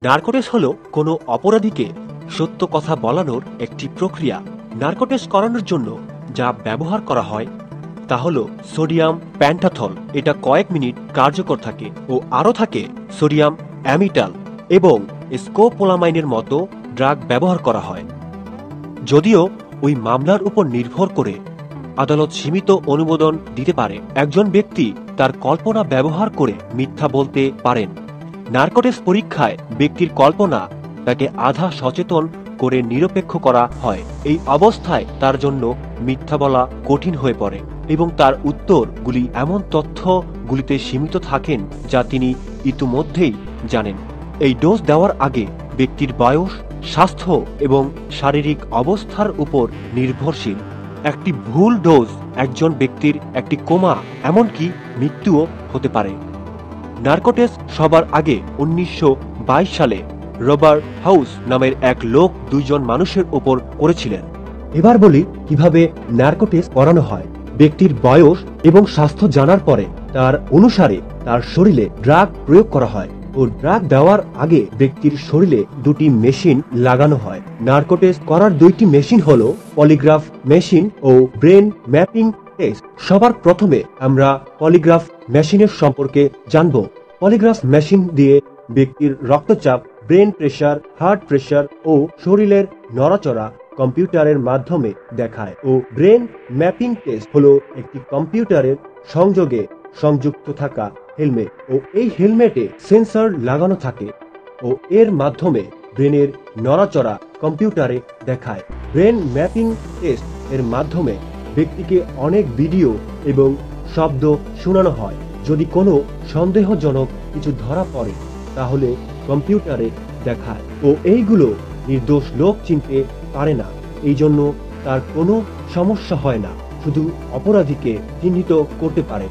Narcotics হলো কোনো অপরাধীকে সত্য কথা বলানোর একটি প্রক্রিয়া। নার্কোটিক্স করানোর জন্য যা ব্যবহার করা হয় তা হলো সোডিয়াম প্যান্টাথল। এটা কয়েক মিনিট কার্যকর থাকে ও আরও থাকে সোডিয়াম অ্যামিটাল এবং স্কোপোলামাইনের মতো ড্রাগ ব্যবহার করা হয়। যদিও ওই মামলার উপর নির্ভর করে আদালত সীমিত অনুমোদন দিতে পারে। একজন ব্যক্তি তার কল্পনা ব্যবহার করে মিথ্যা বলতে পারেন। নার্কোটিক্স পরীক্ষায় ব্যক্তির কল্পনা তাকে আধা সচেতন করে নিরপেক্ষ করা হয়। এই অবস্থায় তার জন্য মিথ্যা বলা কঠিন হয়ে পড়ে এবং তার উত্তরগুলি এমন তথ্যগুলিতে সীমিত থাকেন যা তিনি ইতিমধ্যেই জানেন। এই ডোজ দেওয়ার আগে ব্যক্তির বয়স, স্বাস্থ্য এবং শারীরিক অবস্থার উপর নির্ভরশীল। একটি ভুল ডোজ একজন ব্যক্তির একটি কোমা এমনকি মৃত্যুও হতে পারে। নার্কোটিক্স সবার আগে 1922 সালে রবার্ট হাউস নামের এক লোক 2 জন মানুষের উপর করেছিলেন। এবার বলি কিভাবে নার্কোটিক্স করানো হয়। ব্যক্তির বয়স এবং স্বাস্থ্য জানার পরে তার অনুসারে তার শরীরে ড্রাগ প্রয়োগ করা হয় ও ড্রাগ দেওয়ার আগে ব্যক্তির শরীরে 2টি মেশিন লাগানো হয়। নার্কোটিক্স করার 2টি মেশিন হলো পলিগ্রাফ মেশিন ও ব্রেন ম্যাপিং টেস্ট। সবার প্রথমে আমরা পলিগ্রাফ মেশিনের সম্পর্কে জানব। পলিগ্রাফ মেশিন দিয়ে ব্যক্তির রক্তচাপ, ব্রেন প্রেসার, হার্ট প্রেসার ও শরীরের নড়াচড়া কম্পিউটারের মাধ্যমে দেখায় ও ব্রেন ম্যাপিং টেস্ট হলো একটি কম্পিউটারের সংযোগে সংযুক্ত থাকা হেলমেট ও এই হেলমেটে সেন্সর লাগানো থাকে ও এর মাধ্যমে ব্রেনের নড়াচড়া কম্পিউটারে দেখায়। ব্রেন ম্যাপিং টেস্ট এর মাধ্যমে ব্যক্তিকে অনেক ভিডিও এবং শব্দ শোনানো হয়। যদি কোনো সন্দেহজনক কিছু ধরা পড়ে তাহলে কম্পিউটারে দেখায় ও এইগুলো নির্দোষ লোক চিনতে পারে না। এই জন্য তার কোনো সমস্যা হয় না, শুধু অপরাধীকে চিহ্নিত করতে পারে।